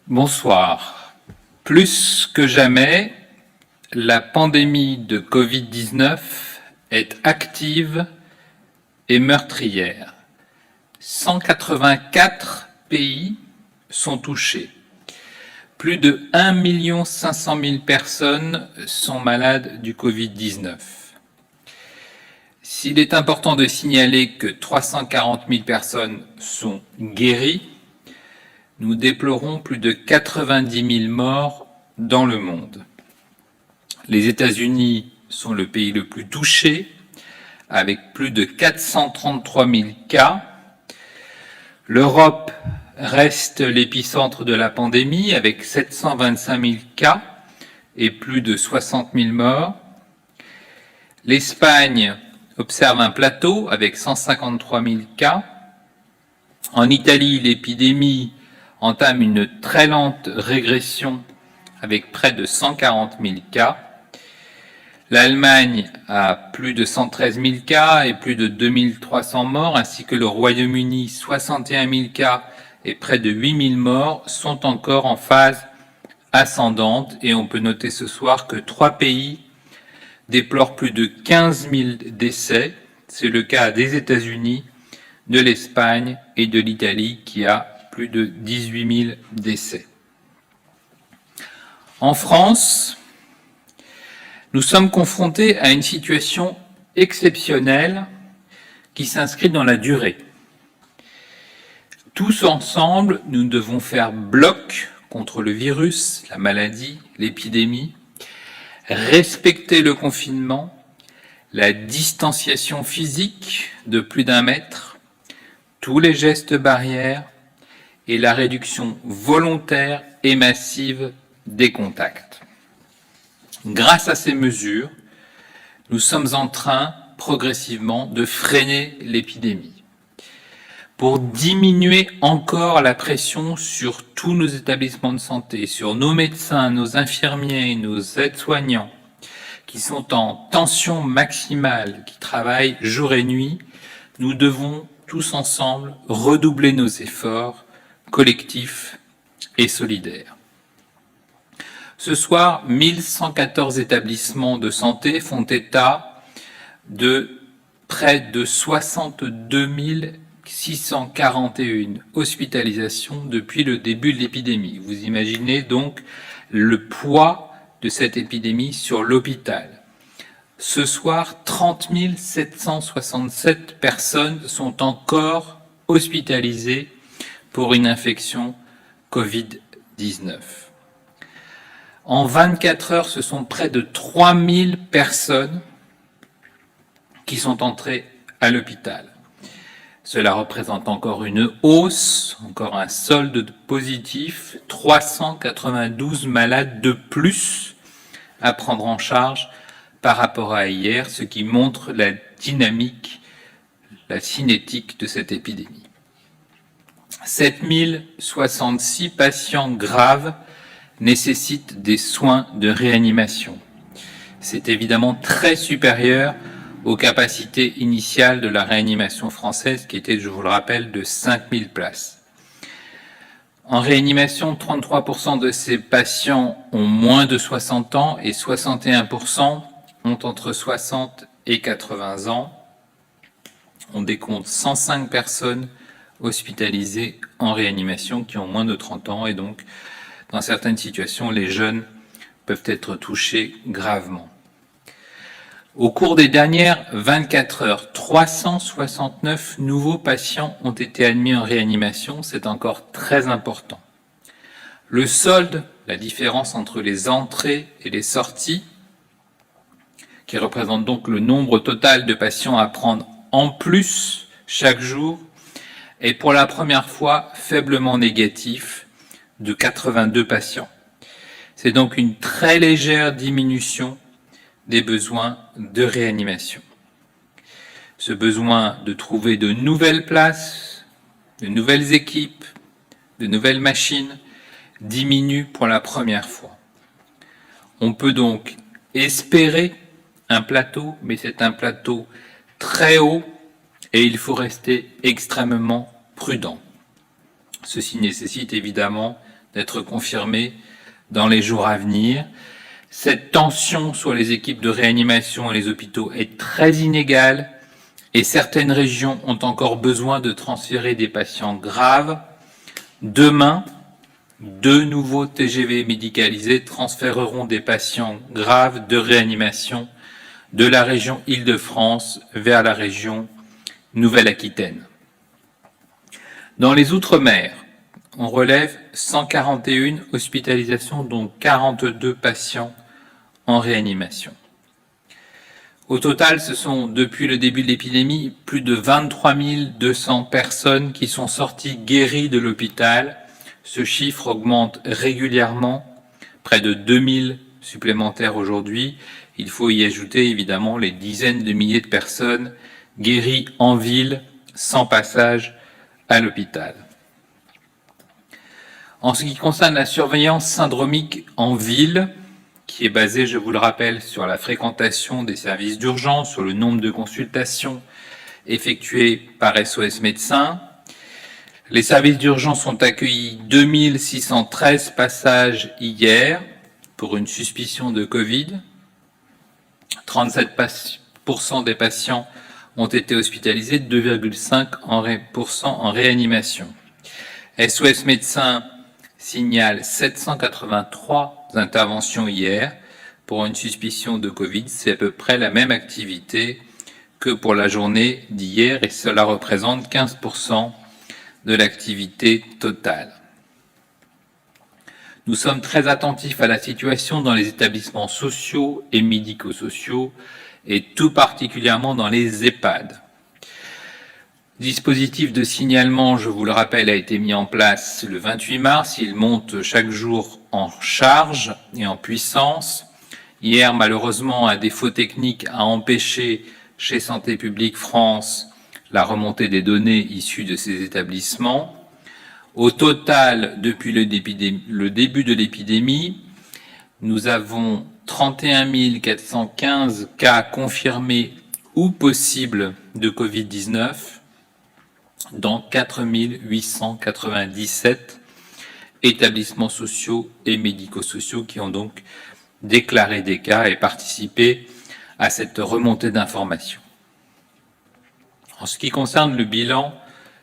Bonsoir. Plus que jamais, la pandémie de Covid-19 est active et meurtrière. 184 pays sont touchés. Plus de 1 500 000 personnes sont malades du Covid-19. S'il est important de signaler que 340 000 personnes sont guéries, nous déplorons plus de 90 000 morts dans le monde. Les États-Unis sont le pays le plus touché, avec plus de 433 000 cas. L'Europe reste l'épicentre de la pandémie, avec 725 000 cas et plus de 60 000 morts. L'Espagne observe un plateau avec 153 000 cas. En Italie, l'épidémie entame une très lente régression avec près de 140 000 cas. L'Allemagne a plus de 113 000 cas et plus de 2300 morts, ainsi que le Royaume-Uni, 61 000 cas et près de 8 000 morts, sont encore en phase ascendante. Et on peut noter ce soir que 3 pays déplorent plus de 15 000 décès. C'est le cas des États-Unis, de l'Espagne et de l'Italie, qui a plus de 18 000 décès. En France, nous sommes confrontés à une situation exceptionnelle qui s'inscrit dans la durée. Tous ensemble, nous devons faire bloc contre le virus, la maladie, l'épidémie, respecter le confinement, la distanciation physique de plus d'1 mètre, tous les gestes barrières et la réduction volontaire et massive des contacts. Grâce à ces mesures, nous sommes en train progressivement de freiner l'épidémie. Pour diminuer encore la pression sur tous nos établissements de santé, sur nos médecins, nos infirmiers, nos aides-soignants, qui sont en tension maximale, qui travaillent jour et nuit, nous devons tous ensemble redoubler nos efforts collectifs et solidaires. Ce soir, 1114 établissements de santé font état de près de 62 641 hospitalisations depuis le début de l'épidémie. Vous imaginez donc le poids de cette épidémie sur l'hôpital. Ce soir, 30 767 personnes sont encore hospitalisées pour une infection Covid-19. En 24 heures, ce sont près de 3000 personnes qui sont entrées à l'hôpital. Cela représente encore une hausse, encore un solde positif, 392 malades de plus à prendre en charge par rapport à hier, ce qui montre la dynamique, la cinétique de cette épidémie. 7066 patients graves nécessitent des soins de réanimation. C'est évidemment très supérieur aux capacités initiales de la réanimation française qui était, je vous le rappelle, de 5000 places. En réanimation, 33% de ces patients ont moins de 60 ans et 61% ont entre 60 et 80 ans. On décompte 105 personnes hospitalisées en réanimation qui ont moins de 30 ans et donc, dans certaines situations, les jeunes peuvent être touchés gravement. Au cours des dernières 24 heures, 369 nouveaux patients ont été admis en réanimation, c'est encore très important. Le solde, la différence entre les entrées et les sorties, qui représente donc le nombre total de patients à prendre en plus chaque jour, est pour la première fois faiblement négatif de 82 patients. C'est donc une très légère diminution des besoins de réanimation. Ce besoin de trouver de nouvelles places, de nouvelles équipes, de nouvelles machines diminue pour la première fois. On peut donc espérer un plateau, mais c'est un plateau très haut et il faut rester extrêmement prudent. Ceci nécessite évidemment d'être confirmée dans les jours à venir. Cette tension sur les équipes de réanimation et les hôpitaux est très inégale et certaines régions ont encore besoin de transférer des patients graves. Demain, 2 nouveaux TGV médicalisés transféreront des patients graves de réanimation de la région Île-de-France vers la région Nouvelle-Aquitaine. Dans les Outre-mer, on relève 141 hospitalisations, dont 42 patients en réanimation. Au total, ce sont, depuis le début de l'épidémie, plus de 23 200 personnes qui sont sorties guéries de l'hôpital. Ce chiffre augmente régulièrement, près de 2000 supplémentaires aujourd'hui. Il faut y ajouter évidemment les dizaines de milliers de personnes guéries en ville sans passage à l'hôpital. En ce qui concerne la surveillance syndromique en ville, qui est basée, je vous le rappelle, sur la fréquentation des services d'urgence, sur le nombre de consultations effectuées par SOS Médecins, les services d'urgence ont accueilli 2613 passages hier pour une suspicion de Covid. 37% des patients ont été hospitalisés, 2,5% en réanimation. SOS Médecins signale 783 interventions hier pour une suspicion de Covid. C'est à peu près la même activité que pour la journée d'hier et cela représente 15% de l'activité totale. Nous sommes très attentifs à la situation dans les établissements sociaux et médico-sociaux et tout particulièrement dans les EHPAD. Dispositif de signalement, je vous le rappelle, a été mis en place le 28 mars. Il monte chaque jour en charge et en puissance. Hier, malheureusement, un défaut technique a empêché chez Santé publique France la remontée des données issues de ces établissements. Au total, depuis le début de l'épidémie, nous avons 31 415 cas confirmés ou possibles de Covid-19, dans 4 897 établissements sociaux et médico-sociaux qui ont donc déclaré des cas et participé à cette remontée d'informations. En ce qui concerne le bilan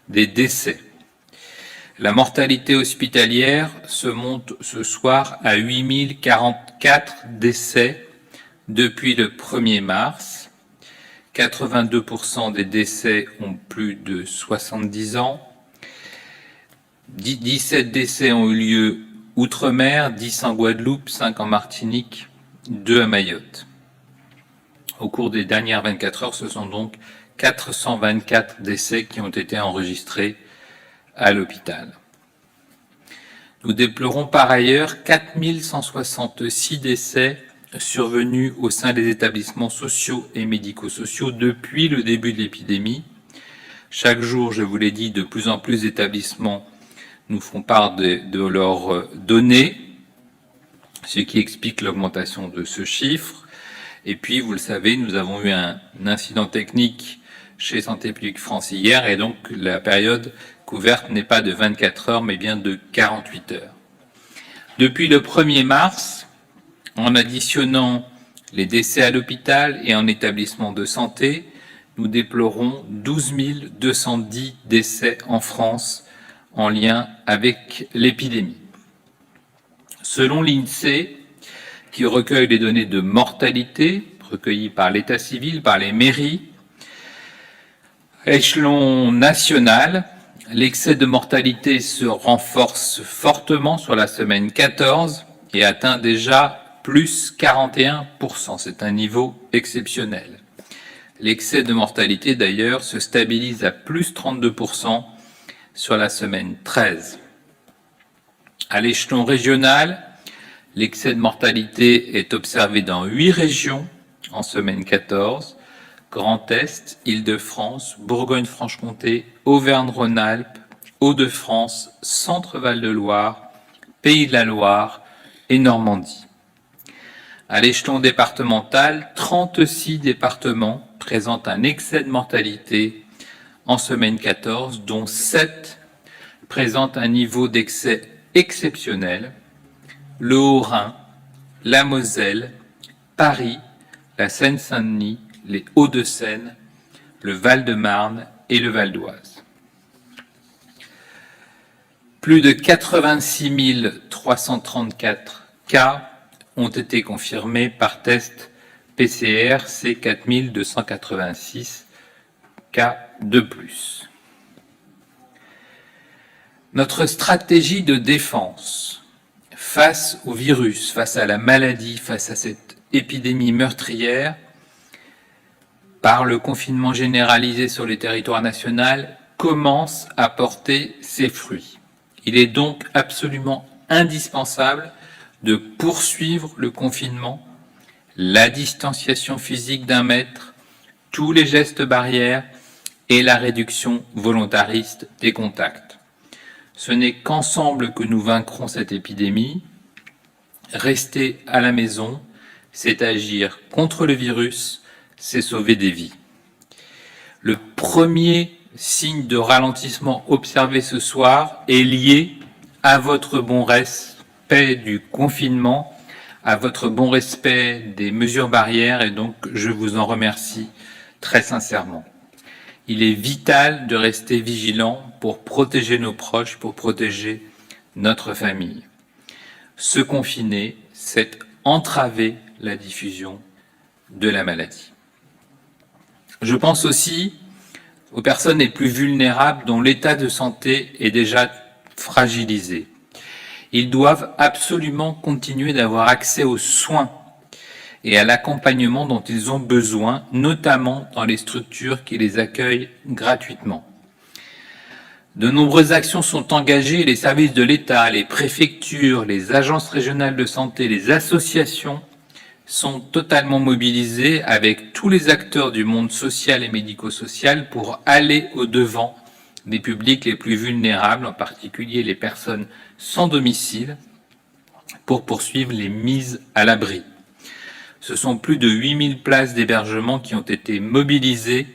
des décès, la mortalité hospitalière se monte ce soir à 8 044 décès depuis le 1er mars. 82% des décès ont plus de 70 ans. 17 décès ont eu lieu outre-mer, 10 en Guadeloupe, 5 en Martinique, 2 à Mayotte. Au cours des dernières 24 heures, ce sont donc 424 décès qui ont été enregistrés à l'hôpital. Nous déplorons par ailleurs 4166 décès survenus au sein des établissements sociaux et médico-sociaux depuis le début de l'épidémie. Chaque jour, je vous l'ai dit, de plus en plus d'établissements nous font part de leurs données, ce qui explique l'augmentation de ce chiffre. Et puis, vous le savez, nous avons eu un incident technique chez Santé publique France hier, et donc la période couverte n'est pas de 24 heures, mais bien de 48 heures. Depuis le 1er mars, en additionnant les décès à l'hôpital et en établissement de santé, nous déplorons 12 210 décès en France en lien avec l'épidémie. Selon l'INSEE, qui recueille les données de mortalité recueillies par l'état civil, par les mairies, à échelon national, l'excès de mortalité se renforce fortement sur la semaine 14 et atteint déjà plus 41%. C'est un niveau exceptionnel. L'excès de mortalité, d'ailleurs, se stabilise à plus 32% sur la semaine 13. À l'échelon régional, l'excès de mortalité est observé dans 8 régions en semaine 14, Grand Est, Île-de-France, Bourgogne-Franche-Comté, Auvergne-Rhône-Alpes, Hauts-de-France, Centre-Val de Loire, Pays de la Loire et Normandie. À l'échelon départemental, 36 départements présentent un excès de mortalité en semaine 14, dont 7 présentent un niveau d'excès exceptionnelles, le Haut-Rhin, la Moselle, Paris, la Seine-Saint-Denis, les Hauts-de-Seine, le Val-de-Marne et le Val-d'Oise. Plus de 86 334 cas ont été confirmés par test PCR, c'est 4286 cas de plus. Notre stratégie de défense face au virus, face à la maladie, face à cette épidémie meurtrière, par le confinement généralisé sur le territoire national, commence à porter ses fruits. Il est donc absolument indispensable de poursuivre le confinement, la distanciation physique d'1 mètre, tous les gestes barrières et la réduction volontariste des contacts. Ce n'est qu'ensemble que nous vaincrons cette épidémie. Rester à la maison, c'est agir contre le virus, c'est sauver des vies. Le premier signe de ralentissement observé ce soir est lié à votre bon respect du confinement, à votre bon respect des mesures barrières, et donc je vous en remercie très sincèrement. Il est vital de rester vigilant pour protéger nos proches, pour protéger notre famille. Se confiner, c'est entraver la diffusion de la maladie. Je pense aussi aux personnes les plus vulnérables dont l'état de santé est déjà fragilisé. Ils doivent absolument continuer d'avoir accès aux soins et à l'accompagnement dont ils ont besoin, notamment dans les structures qui les accueillent gratuitement. De nombreuses actions sont engagées, les services de l'État, les préfectures, les agences régionales de santé, les associations sont totalement mobilisés avec tous les acteurs du monde social et médico-social pour aller au-devant des publics les plus vulnérables, en particulier les personnes sans domicile, pour poursuivre les mises à l'abri. Ce sont plus de 8000 places d'hébergement qui ont été mobilisées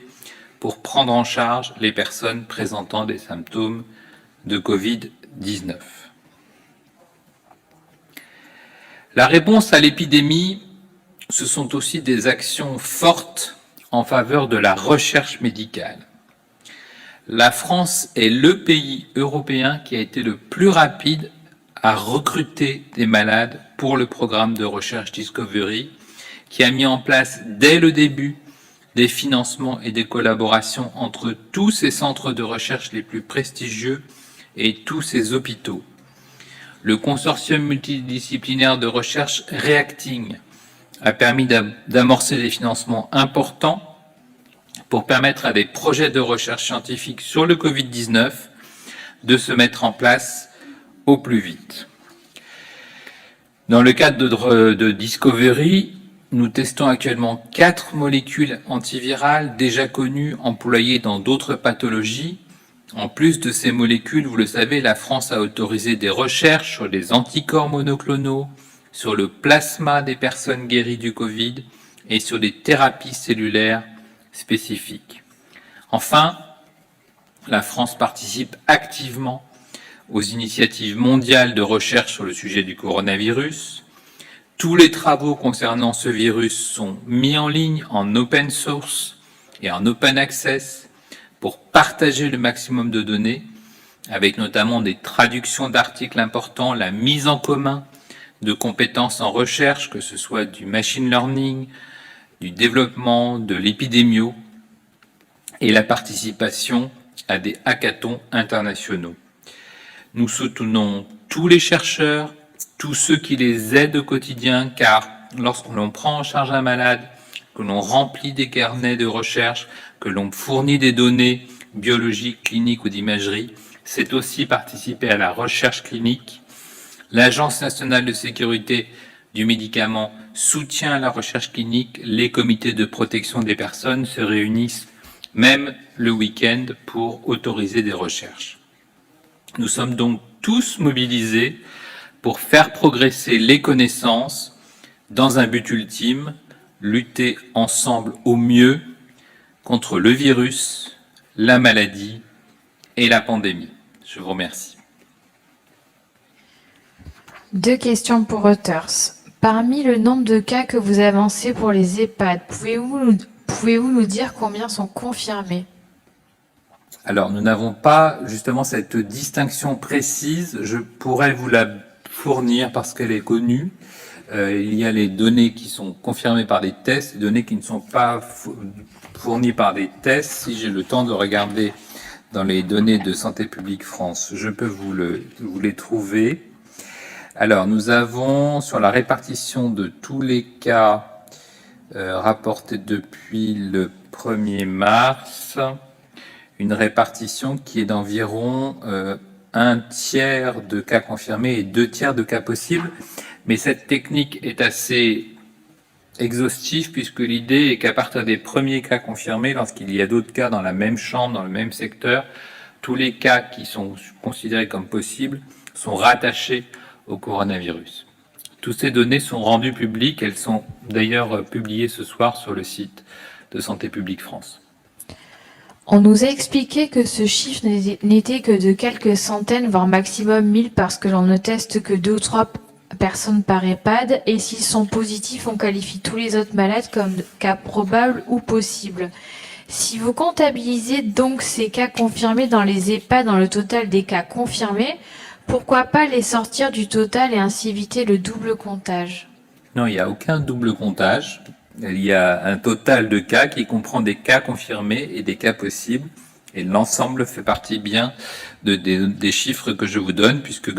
pour prendre en charge les personnes présentant des symptômes de Covid-19. La réponse à l'épidémie, ce sont aussi des actions fortes en faveur de la recherche médicale. La France est le pays européen qui a été le plus rapide à recruter des malades pour le programme de recherche Discovery, qui a mis en place dès le début des financements et des collaborations entre tous ces centres de recherche les plus prestigieux et tous ces hôpitaux. Le consortium multidisciplinaire de recherche Reacting a permis d'amorcer des financements importants pour permettre à des projets de recherche scientifique sur le Covid-19 de se mettre en place au plus vite. Dans le cadre de Discovery, nous testons actuellement 4 molécules antivirales déjà connues, employées dans d'autres pathologies. En plus de ces molécules, vous le savez, la France a autorisé des recherches sur les anticorps monoclonaux, sur le plasma des personnes guéries du Covid et sur des thérapies cellulaires spécifiques. Enfin, la France participe activement aux initiatives mondiales de recherche sur le sujet du coronavirus. Tous les travaux concernant ce virus sont mis en ligne en open source et en open access pour partager le maximum de données, avec notamment des traductions d'articles importants, la mise en commun de compétences en recherche, que ce soit du machine learning, du développement, de l'épidémio, et la participation à des hackathons internationaux. Nous soutenons tous les chercheurs, tous ceux qui les aident au quotidien, car lorsque l'on prend en charge un malade, que l'on remplit des carnets de recherche, que l'on fournit des données biologiques, cliniques ou d'imagerie, c'est aussi participer à la recherche clinique. L'Agence nationale de sécurité du médicament soutient la recherche clinique. Les comités de protection des personnes se réunissent même le week-end pour autoriser des recherches. Nous sommes donc tous mobilisés pour faire progresser les connaissances dans un but ultime, lutter ensemble au mieux contre le virus, la maladie et la pandémie. Je vous remercie. Deux questions pour Reuters. Parmi le nombre de cas que vous avancez pour les EHPAD, pouvez-vous nous dire combien sont confirmés? Alors, nous n'avons pas justement cette distinction précise. Je pourrais vous la fournir parce qu'elle est connue. Il y a les données qui sont confirmées par des tests, les données qui ne sont pas fournies par des tests. Si j'ai le temps de regarder dans les données de Santé publique France, je peux vous les trouver. Alors, nous avons sur la répartition de tous les cas rapportés depuis le 1er mars, une répartition qui est d'environ un tiers de cas confirmés et 2 tiers de cas possibles. Mais cette technique est assez exhaustive puisque l'idée est qu'à partir des premiers cas confirmés, lorsqu'il y a d'autres cas dans la même chambre, dans le même secteur, tous les cas qui sont considérés comme possibles sont rattachés au coronavirus. Toutes ces données sont rendues publiques, elles sont d'ailleurs publiées ce soir sur le site de Santé publique France. On nous a expliqué que ce chiffre n'était que de quelques centaines, voire maximum 1000, parce que l'on ne teste que 2 ou 3 personnes par EHPAD, et s'ils sont positifs, on qualifie tous les autres malades comme cas probables ou possibles. Si vous comptabilisez donc ces cas confirmés dans les EHPAD dans le total des cas confirmés, pourquoi pas les sortir du total et ainsi éviter le double comptage? Non, il n'y a aucun double comptage. Il y a un total de cas qui comprend des cas confirmés et des cas possibles. Et l'ensemble fait partie bien des chiffres que je vous donne, puisque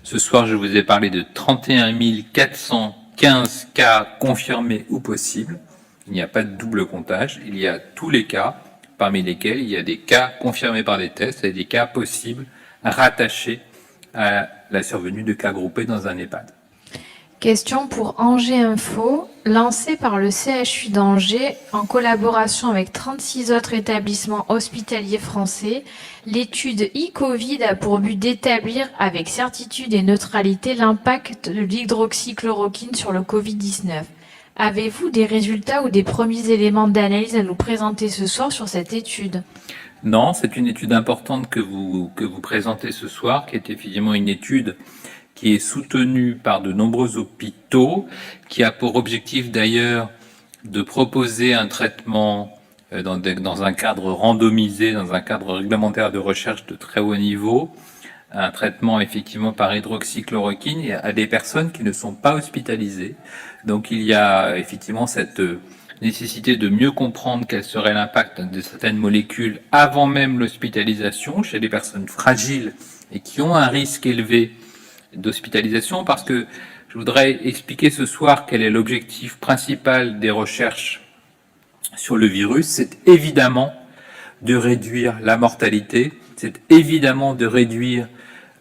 ce soir, je vous ai parlé de 31 415 cas confirmés ou possibles. Il n'y a pas de double comptage. Il y a tous les cas, parmi lesquels il y a des cas confirmés par des tests et des cas possibles rattachés à la survenue de cas groupés dans un EHPAD. Question pour Angers Info, lancée par le CHU d'Angers en collaboration avec 36 autres établissements hospitaliers français, l'étude e-Covid a pour but d'établir avec certitude et neutralité l'impact de l'hydroxychloroquine sur le Covid-19. Avez-vous des résultats ou des premiers éléments d'analyse à nous présenter ce soir sur cette étude? Non, c'est une étude importante que vous présentez ce soir, qui est effectivement une étude qui est soutenue par de nombreux hôpitaux, qui a pour objectif d'ailleurs de proposer un traitement dans un cadre randomisé, dans un cadre réglementaire de recherche de très haut niveau, un traitement effectivement par hydroxychloroquine à des personnes qui ne sont pas hospitalisées. Donc il y a effectivement cette nécessité de mieux comprendre quel serait l'impact de certaines molécules avant même l'hospitalisation chez des personnes fragiles et qui ont un risque élevé d'hospitalisation, parce que je voudrais expliquer ce soir quel est l'objectif principal des recherches sur le virus. C'est évidemment de réduire la mortalité, c'est évidemment de réduire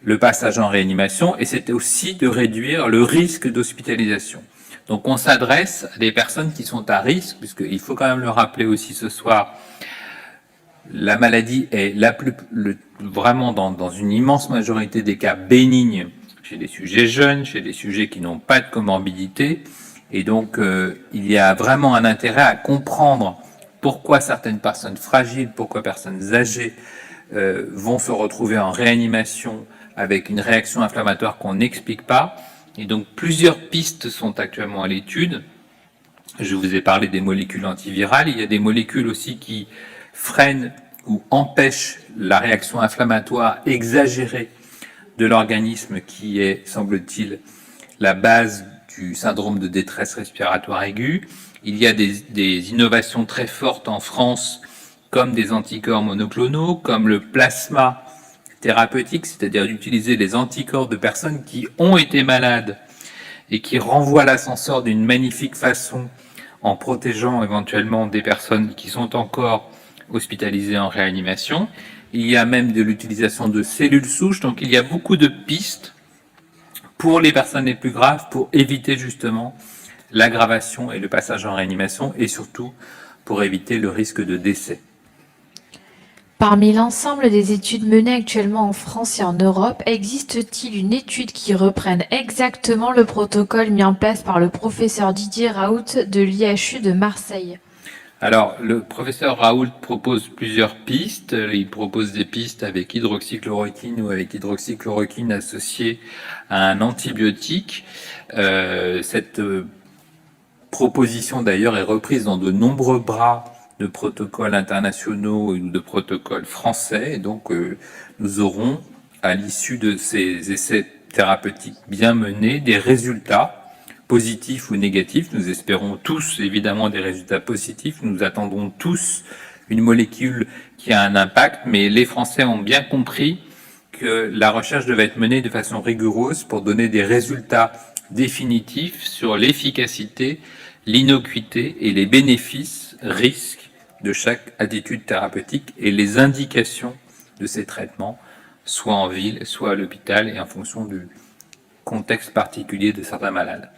le passage en réanimation et c'est aussi de réduire le risque d'hospitalisation. Donc on s'adresse à des personnes qui sont à risque, puisqu'il faut quand même le rappeler aussi ce soir, la maladie est vraiment dans une immense majorité des cas bénigne chez des sujets jeunes, chez des sujets qui n'ont pas de comorbidité. Et donc, il y a vraiment un intérêt à comprendre pourquoi certaines personnes fragiles, pourquoi personnes âgées vont se retrouver en réanimation avec une réaction inflammatoire qu'on n'explique pas. Et donc, plusieurs pistes sont actuellement à l'étude. Je vous ai parlé des molécules antivirales. Il y a des molécules aussi qui freinent ou empêchent la réaction inflammatoire exagérée de l'organisme, qui est, semble-t-il, la base du syndrome de détresse respiratoire aiguë. Il y a des innovations très fortes en France, comme des anticorps monoclonaux, comme le plasma thérapeutique, c'est-à-dire d'utiliser les anticorps de personnes qui ont été malades et qui renvoient l'ascenseur d'une magnifique façon en protégeant éventuellement des personnes qui sont encore hospitalisées en réanimation. Il y a même de l'utilisation de cellules souches, donc il y a beaucoup de pistes pour les personnes les plus graves pour éviter justement l'aggravation et le passage en réanimation et surtout pour éviter le risque de décès. Parmi l'ensemble des études menées actuellement en France et en Europe, existe-t-il une étude qui reprenne exactement le protocole mis en place par le professeur Didier Raoult de l'IHU de Marseille? Alors, le professeur Raoult propose plusieurs pistes. Il propose des pistes avec hydroxychloroquine ou avec hydroxychloroquine associée à un antibiotique. Cette proposition d'ailleurs est reprise dans de nombreux bras de protocoles internationaux ou de protocoles français. Et donc, nous aurons, à l'issue de ces essais thérapeutiques bien menés, des résultats positifs ou négatifs. Nous espérons tous évidemment des résultats positifs. Nous attendons tous une molécule qui a un impact, mais les Français ont bien compris que la recherche devait être menée de façon rigoureuse pour donner des résultats définitifs sur l'efficacité, l'innocuité et les bénéfices, risques de chaque attitude thérapeutique et les indications de ces traitements, soit en ville, soit à l'hôpital et en fonction du contexte particulier de certains malades.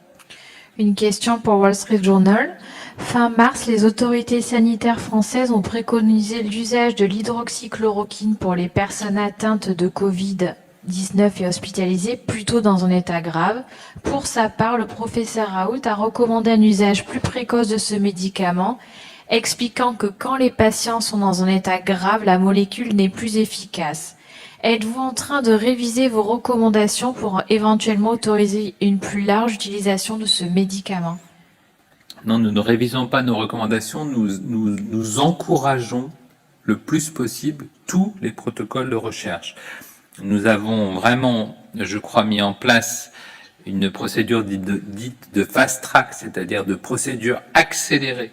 Une question pour Wall Street Journal. Fin mars, les autorités sanitaires françaises ont préconisé l'usage de l'hydroxychloroquine pour les personnes atteintes de Covid-19 et hospitalisées, plutôt dans un état grave. Pour sa part, le professeur Raoult a recommandé un usage plus précoce de ce médicament, expliquant que quand les patients sont dans un état grave, la molécule n'est plus efficace. Êtes-vous en train de réviser vos recommandations pour éventuellement autoriser une plus large utilisation de ce médicament? Non, nous ne révisons pas nos recommandations, nous encourageons le plus possible tous les protocoles de recherche. Nous avons vraiment, je crois, mis en place une procédure dite de fast track, c'est-à-dire de procédure accélérée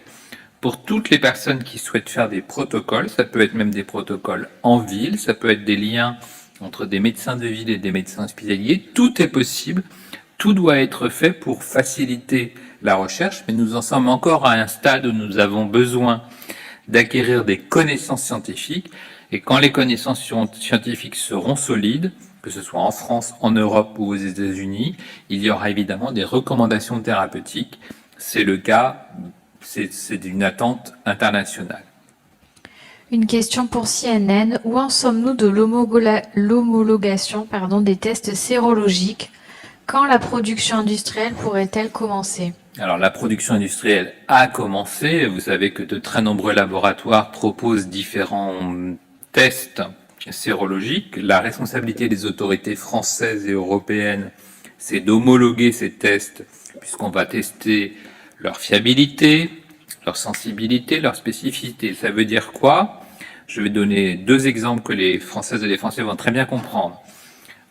pour toutes les personnes qui souhaitent faire des protocoles. Ça peut être même des protocoles en ville, ça peut être des liens entre des médecins de ville et des médecins hospitaliers. Tout est possible, tout doit être fait pour faciliter la recherche, mais nous en sommes encore à un stade où nous avons besoin d'acquérir des connaissances scientifiques, et quand les connaissances scientifiques seront solides, que ce soit en France, en Europe ou aux États-Unis, il y aura évidemment des recommandations thérapeutiques. C'est le cas, c'est une attente internationale. Une question pour CNN. Où en sommes-nous de l'homologation des tests sérologiques? Quand la production industrielle pourrait-elle commencer? Alors la production industrielle a commencé. Vous savez que de très nombreux laboratoires proposent différents tests sérologiques. La responsabilité des autorités françaises et européennes, c'est d'homologuer ces tests, puisqu'on va tester leur fiabilité, leur sensibilité, leur spécificité. Ça veut dire quoi? Je vais donner deux exemples que les Françaises et les Français vont très bien comprendre.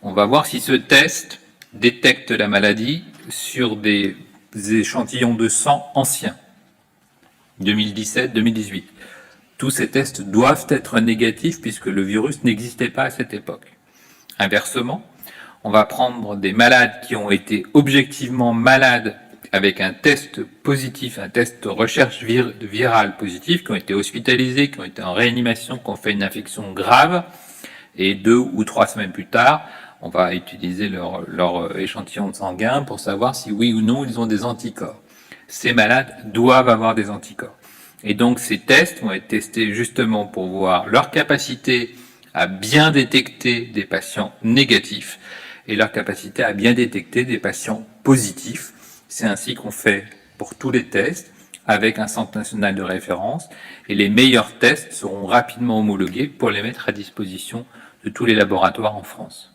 On va voir si ce test détecte la maladie sur des échantillons de sang anciens, 2017-2018. Tous ces tests doivent être négatifs puisque le virus n'existait pas à cette époque. Inversement, on va prendre des malades qui ont été objectivement malades avec un test positif, un test de recherche virale positif, qui ont été hospitalisés, qui ont été en réanimation, qui ont fait une infection grave, et 2 ou 3 semaines plus tard, on va utiliser leur échantillon sanguin pour savoir si oui ou non ils ont des anticorps. Ces malades doivent avoir des anticorps. Et donc ces tests vont être testés justement pour voir leur capacité à bien détecter des patients négatifs et leur capacité à bien détecter des patients positifs. C'est ainsi qu'on fait pour tous les tests avec un centre national de référence et les meilleurs tests seront rapidement homologués pour les mettre à disposition de tous les laboratoires en France.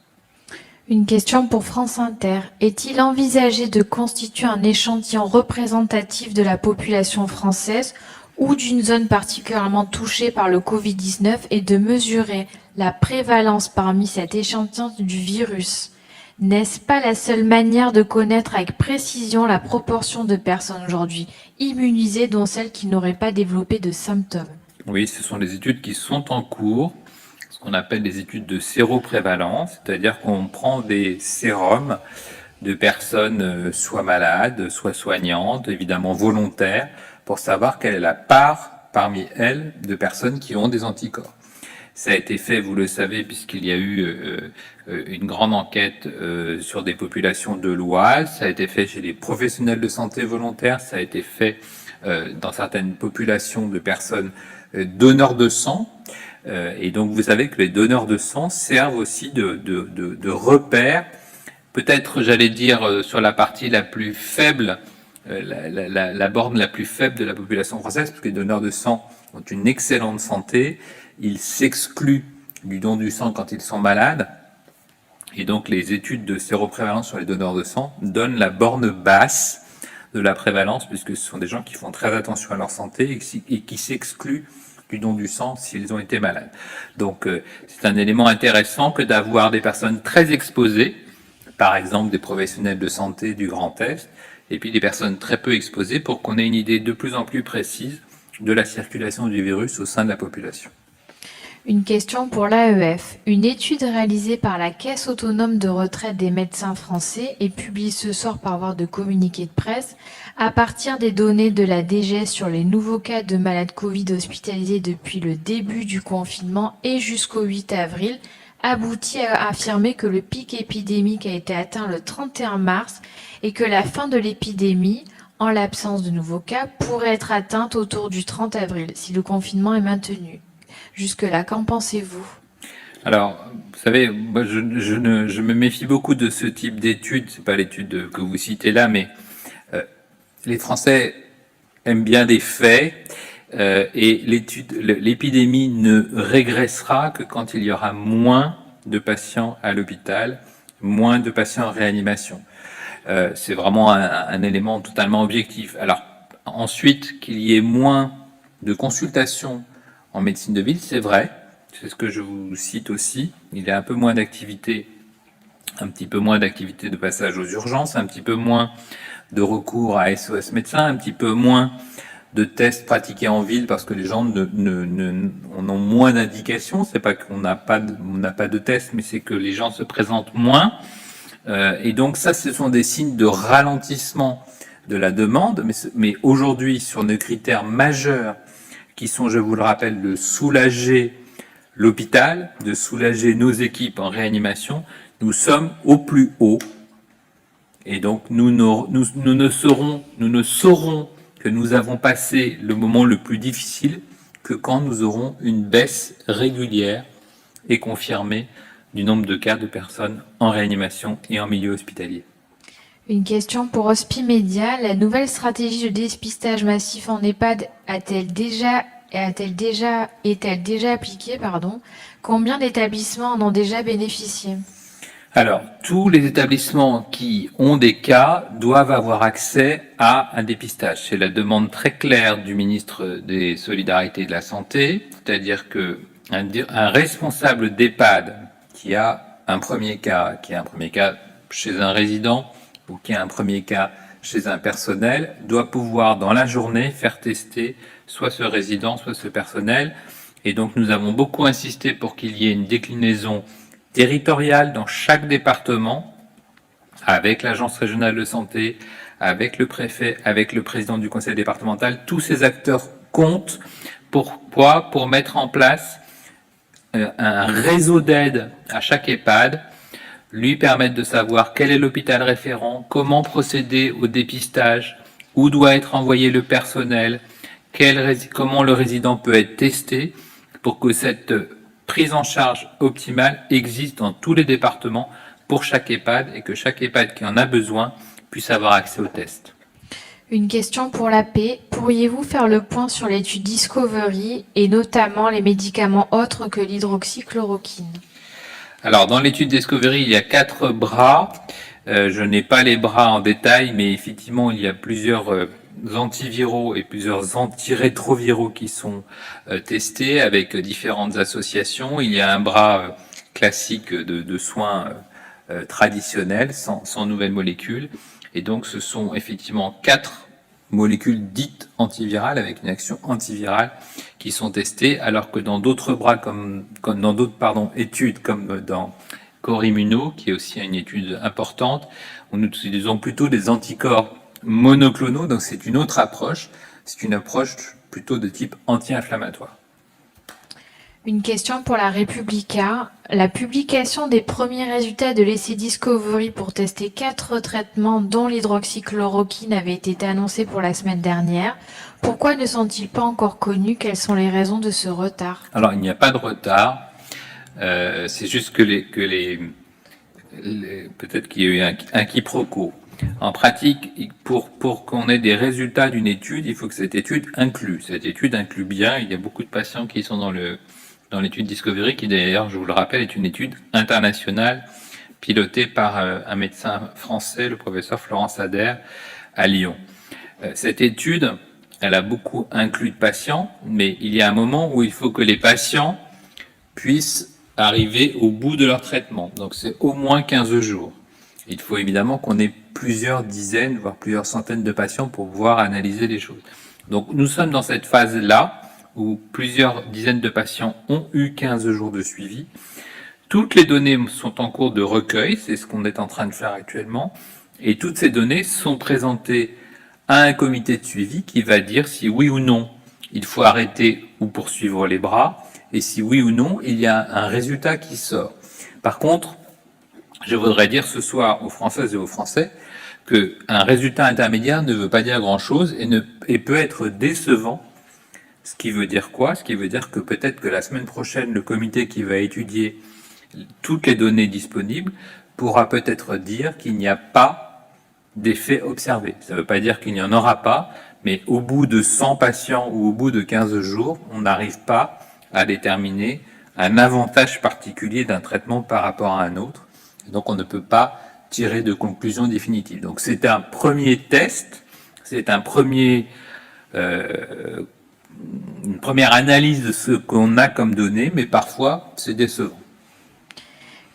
Une question pour France Inter. Est-il envisagé de constituer un échantillon représentatif de la population française ou d'une zone particulièrement touchée par le Covid-19 et de mesurer la prévalence parmi cet échantillon du virus? N'est-ce pas la seule manière de connaître avec précision la proportion de personnes aujourd'hui immunisées dont celles qui n'auraient pas développé de symptômes? Oui, ce sont des études qui sont en cours, ce qu'on appelle des études de séroprévalence, c'est-à-dire qu'on prend des sérums de personnes soit malades, soit soignantes, évidemment volontaires, pour savoir quelle est la part parmi elles de personnes qui ont des anticorps. Ça a été fait, vous le savez, puisqu'il y a eu une grande enquête sur des populations de l'Oise, ça a été fait chez les professionnels de santé volontaires, ça a été fait dans certaines populations de personnes donneurs de sang. Et donc vous savez que les donneurs de sang servent aussi de repères, peut-être j'allais dire sur la partie la plus faible la borne la plus faible de la population française, parce que les donneurs de sang ont une excellente santé, ils s'excluent du don du sang quand ils sont malades, et donc les études de séroprévalence sur les donneurs de sang donnent la borne basse de la prévalence, puisque ce sont des gens qui font très attention à leur santé et qui s'excluent du don du sang s'ils ont été malades. Donc c'est un élément intéressant que d'avoir des personnes très exposées, par exemple des professionnels de santé du Grand Est, et puis des personnes très peu exposées pour qu'on ait une idée de plus en plus précise de la circulation du virus au sein de la population. Une question pour l'AEF. Une étude réalisée par la Caisse autonome de retraite des médecins français et publiée ce soir par voie de communiqué de presse, à partir des données de la DGS sur les nouveaux cas de malades Covid hospitalisés depuis le début du confinement et jusqu'au 8 avril, aboutit à affirmer que le pic épidémique a été atteint le 31 mars et que la fin de l'épidémie, en l'absence de nouveaux cas, pourrait être atteinte autour du 30 avril si le confinement est maintenu. Jusque-là, qu'en pensez-vous? Alors, vous savez, moi, je me méfie beaucoup de ce type d'études. C'est pas l'étude que vous citez là, mais les Français aiment bien des faits, et l'épidémie ne régressera que quand il y aura moins de patients à l'hôpital, moins de patients en réanimation. C'est vraiment un élément totalement objectif. Alors, ensuite, qu'il y ait moins de consultations en médecine de ville, c'est vrai, c'est ce que je vous cite aussi. Il y a un peu moins d'activité, un petit peu moins d'activité de passage aux urgences, un petit peu moins de recours à SOS médecins, un petit peu moins de tests pratiqués en ville parce que les gens on ont moins d'indications. C'est pas qu'on n'a pas de tests, mais c'est que les gens se présentent moins. Et donc ça, ce sont des signes de ralentissement de la demande. Mais aujourd'hui, sur nos critères majeurs, qui sont, je vous le rappelle, de soulager l'hôpital, de soulager nos équipes en réanimation, nous sommes au plus haut. Et donc nous ne saurons que nous avons passé le moment le plus difficile que quand nous aurons une baisse régulière et confirmée du nombre de cas de personnes en réanimation et en milieu hospitalier. Une question pour Hospimedia. La nouvelle stratégie de dépistage massif en EHPAD est-elle déjà appliquée, Combien d'établissements en ont déjà bénéficié? Alors, tous les établissements qui ont des cas doivent avoir accès à un dépistage. C'est la demande très claire du ministre des Solidarités et de la Santé, c'est-à-dire que un responsable d'EHPAD qui a un premier cas, chez un résident ou qui a un premier cas chez un personnel, doit pouvoir dans la journée faire tester soit ce résident, soit ce personnel. Et donc nous avons beaucoup insisté pour qu'il y ait une déclinaison territoriale dans chaque département, avec l'agence régionale de santé, avec le préfet, avec le président du conseil départemental. Tous ces acteurs comptent pour mettre en place un réseau d'aide à chaque EHPAD, lui permettre de savoir quel est l'hôpital référent, comment procéder au dépistage, où doit être envoyé le personnel, comment le résident peut être testé, pour que cette prise en charge optimale existe dans tous les départements pour chaque EHPAD et que chaque EHPAD qui en a besoin puisse avoir accès aux tests. Une question pour la paix. Pourriez-vous faire le point sur l'étude Discovery et notamment les médicaments autres que l'hydroxychloroquine? Alors, dans l'étude Discovery, il y a 4 bras. Je n'ai pas les bras en détail, mais effectivement, il y a plusieurs antiviraux et plusieurs antirétroviraux qui sont testés avec différentes associations. Il y a un bras classique de soins traditionnels, sans nouvelles molécules. Et donc, ce sont effectivement 4 molécules dites antivirales avec une action antivirale qui sont testées, alors que dans d'autres bras, comme dans d'autres études, comme dans Corps Immuno, qui est aussi une étude importante, on utilisons plutôt des anticorps monoclonaux, donc c'est une autre approche, c'est une approche plutôt de type anti-inflammatoire. Une question pour la Repubblica. La publication des premiers résultats de l'essai Discovery pour tester 4 traitements dont l'hydroxychloroquine avait été annoncée pour la semaine dernière. Pourquoi ne sont-ils pas encore connus? Quelles sont les raisons de ce retard? Alors, il n'y a pas de retard. C'est juste que peut-être qu'il y a eu un quiproquo. En pratique, pour qu'on ait des résultats d'une étude, il faut que cette étude inclue. Cette étude inclut bien, il y a beaucoup de patients qui sont dans l'étude Discovery, qui d'ailleurs, je vous le rappelle, est une étude internationale pilotée par un médecin français, le professeur Florence Ader, à Lyon. Cette étude, elle a beaucoup inclus de patients, mais il y a un moment où il faut que les patients puissent arriver au bout de leur traitement. Donc c'est au moins 15 jours. Il faut évidemment qu'on ait plusieurs dizaines, voire plusieurs centaines de patients pour pouvoir analyser les choses. Donc nous sommes dans cette phase-là où plusieurs dizaines de patients ont eu 15 jours de suivi. Toutes les données sont en cours de recueil, c'est ce qu'on est en train de faire actuellement, et toutes ces données sont présentées à un comité de suivi qui va dire si oui ou non il faut arrêter ou poursuivre les bras, et si oui ou non il y a un résultat qui sort. Par contre, je voudrais dire ce soir aux Françaises et aux Français qu'un résultat intermédiaire ne veut pas dire grand-chose et peut être décevant. Ce qui veut dire quoi? Ce qui veut dire que peut-être que la semaine prochaine, le comité qui va étudier toutes les données disponibles pourra peut-être dire qu'il n'y a pas d'effet observé. Ça ne veut pas dire qu'il n'y en aura pas, mais au bout de 100 patients ou au bout de 15 jours, on n'arrive pas à déterminer un avantage particulier d'un traitement par rapport à un autre. Donc on ne peut pas tirer de conclusion définitive. Donc c'est un premier test, c'est une première analyse de ce qu'on a comme données, mais parfois c'est décevant.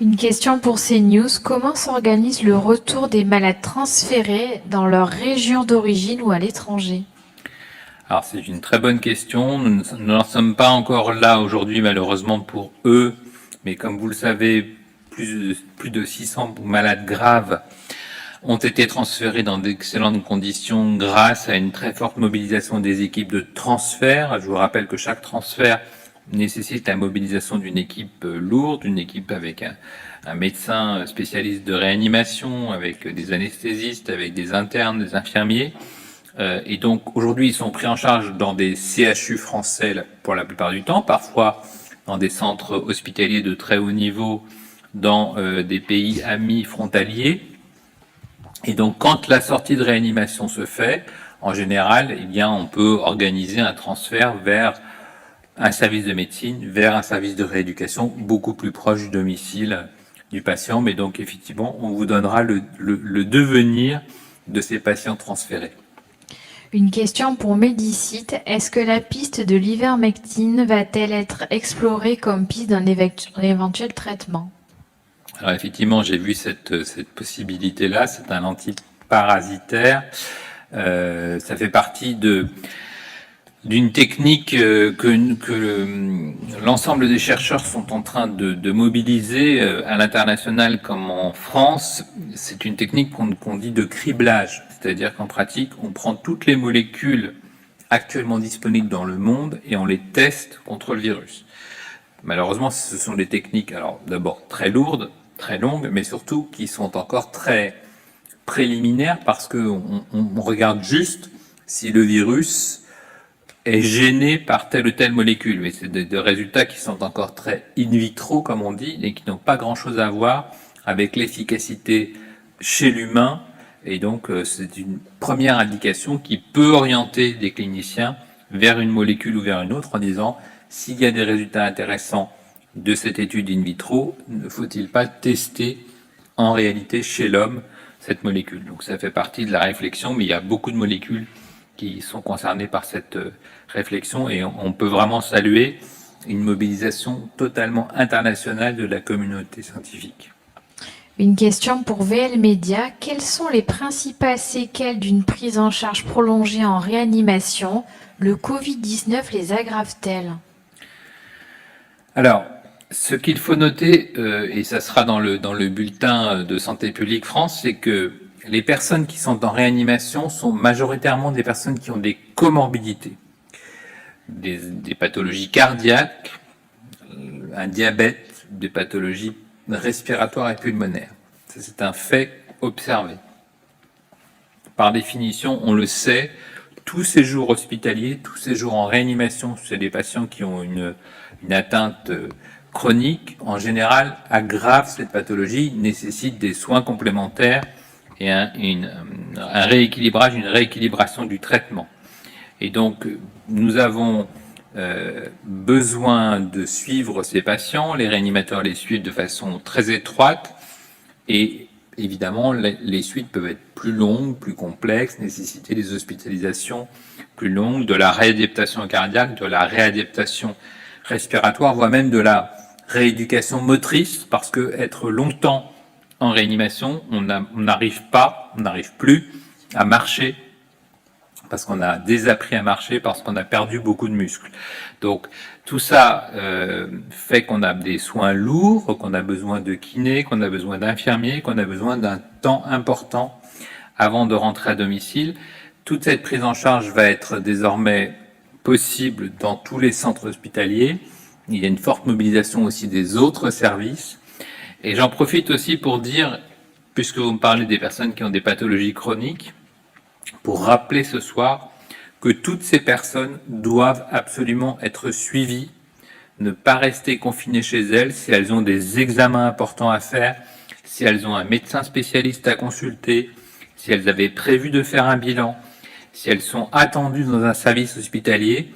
Une question pour CNews. Comment s'organise le retour des malades transférés dans leur région d'origine ou à l'étranger? Alors c'est une très bonne question. Nous n'en sommes pas encore là aujourd'hui malheureusement pour eux, mais comme vous le savez, plus de 600 malades graves ont été transférés dans d'excellentes conditions grâce à une très forte mobilisation des équipes de transfert. Je vous rappelle que chaque transfert nécessite la mobilisation d'une équipe lourde, une équipe avec un médecin spécialiste de réanimation, avec des anesthésistes, avec des internes, des infirmiers. Et donc aujourd'hui, ils sont pris en charge dans des CHU français pour la plupart du temps, parfois dans des centres hospitaliers de très haut niveau dans des pays amis frontaliers. Et donc, quand la sortie de réanimation se fait, en général, eh bien, on peut organiser un transfert vers un service de médecine, vers un service de rééducation beaucoup plus proche du domicile du patient. Mais donc, effectivement, on vous donnera le devenir de ces patients transférés. Une question pour Médicite. Est-ce que la piste de l'ivermectine va-t-elle être explorée comme piste d'un éventuel traitement? Alors effectivement, j'ai vu cette possibilité-là. C'est un antiparasitaire. Ça fait partie d'une technique que l'ensemble des chercheurs sont en train de mobiliser à l'international comme en France. C'est une technique qu'on dit de criblage, c'est-à-dire qu'en pratique, on prend toutes les molécules actuellement disponibles dans le monde et on les teste contre le virus. Malheureusement, ce sont des techniques, alors d'abord très lourdes, très longues, mais surtout qui sont encore très préliminaires parce qu'on regarde juste si le virus est gêné par telle ou telle molécule. Mais c'est des résultats qui sont encore très in vitro, comme on dit, et qui n'ont pas grand-chose à voir avec l'efficacité chez l'humain. Et donc, c'est une première indication qui peut orienter des cliniciens vers une molécule ou vers une autre en disant s'il y a des résultats intéressants de cette étude in vitro, ne faut-il pas tester en réalité chez l'homme cette molécule? Donc ça fait partie de la réflexion, mais il y a beaucoup de molécules qui sont concernées par cette réflexion et on peut vraiment saluer une mobilisation totalement internationale de la communauté scientifique. Une question pour VL Média. Quelles sont les principales séquelles d'une prise en charge prolongée en réanimation? Le Covid-19 les aggrave-t-elle? Alors, ce qu'il faut noter, et ça sera dans le bulletin de Santé publique France, c'est que les personnes qui sont en réanimation sont majoritairement des personnes qui ont des comorbidités, des pathologies cardiaques, un diabète, des pathologies respiratoires et pulmonaires. Ça, c'est un fait observé. Par définition, on le sait, tout séjour hospitalier, tout séjour en réanimation chez des patients qui ont une atteinte chronique, en général, aggrave cette pathologie, nécessite des soins complémentaires et un rééquilibrage, une rééquilibration du traitement. Et donc, nous avons besoin de suivre ces patients, les réanimateurs les suivent de façon très étroite, et évidemment, les suites peuvent être plus longues, plus complexes, nécessiter des hospitalisations plus longues, de la réadaptation cardiaque, de la réadaptation respiratoire, voire même de la rééducation motrice, parce que être longtemps en réanimation, on n'arrive plus à marcher, parce qu'on a désappris à marcher, parce qu'on a perdu beaucoup de muscles. Donc tout ça fait qu'on a des soins lourds, qu'on a besoin de kinés, qu'on a besoin d'infirmiers, qu'on a besoin d'un temps important avant de rentrer à domicile. Toute cette prise en charge va être désormais possible dans tous les centres hospitaliers. Il y a une forte mobilisation aussi des autres services. Et j'en profite aussi pour dire, puisque vous me parlez des personnes qui ont des pathologies chroniques, pour rappeler ce soir que toutes ces personnes doivent absolument être suivies, ne pas rester confinées chez elles si elles ont des examens importants à faire, si elles ont un médecin spécialiste à consulter, si elles avaient prévu de faire un bilan, si elles sont attendues dans un service hospitalier.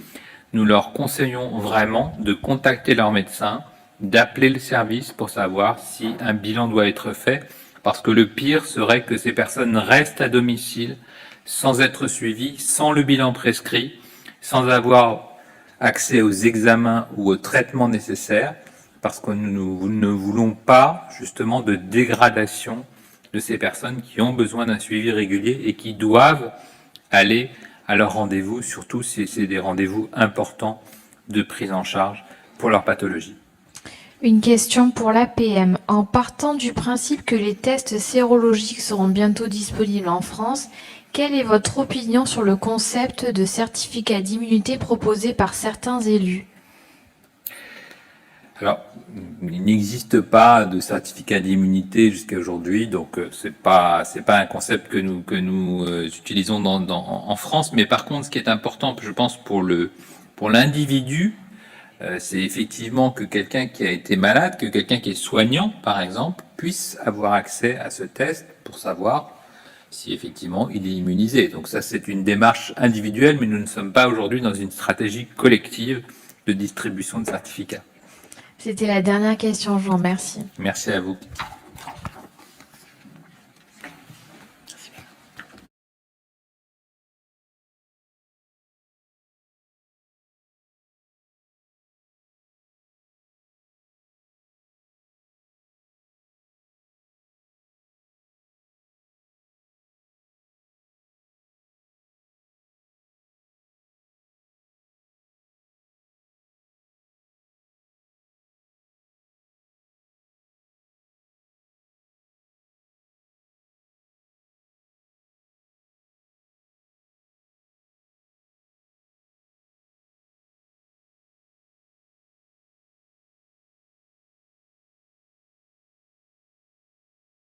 Nous leur conseillons vraiment de contacter leur médecin, d'appeler le service pour savoir si un bilan doit être fait, parce que le pire serait que ces personnes restent à domicile sans être suivies, sans le bilan prescrit, sans avoir accès aux examens ou aux traitements nécessaires, parce que nous ne voulons pas justement de dégradation de ces personnes qui ont besoin d'un suivi régulier et qui doivent aller à leur rendez-vous, surtout si c'est des rendez-vous importants de prise en charge pour leur pathologie. Une question pour l'APM. En partant du principe que les tests sérologiques seront bientôt disponibles en France, quelle est votre opinion sur le concept de certificat d'immunité proposé par certains élus ? Alors, il n'existe pas de certificat d'immunité jusqu'à aujourd'hui, donc c'est pas un concept que nous utilisons en France. Mais par contre, ce qui est important, je pense, pour l'individu, c'est effectivement que quelqu'un qui a été malade, que quelqu'un qui est soignant, par exemple, puisse avoir accès à ce test pour savoir si effectivement il est immunisé. Donc ça, c'est une démarche individuelle, mais nous ne sommes pas aujourd'hui dans une stratégie collective de distribution de certificats. C'était la dernière question, je vous remercie. Merci à vous.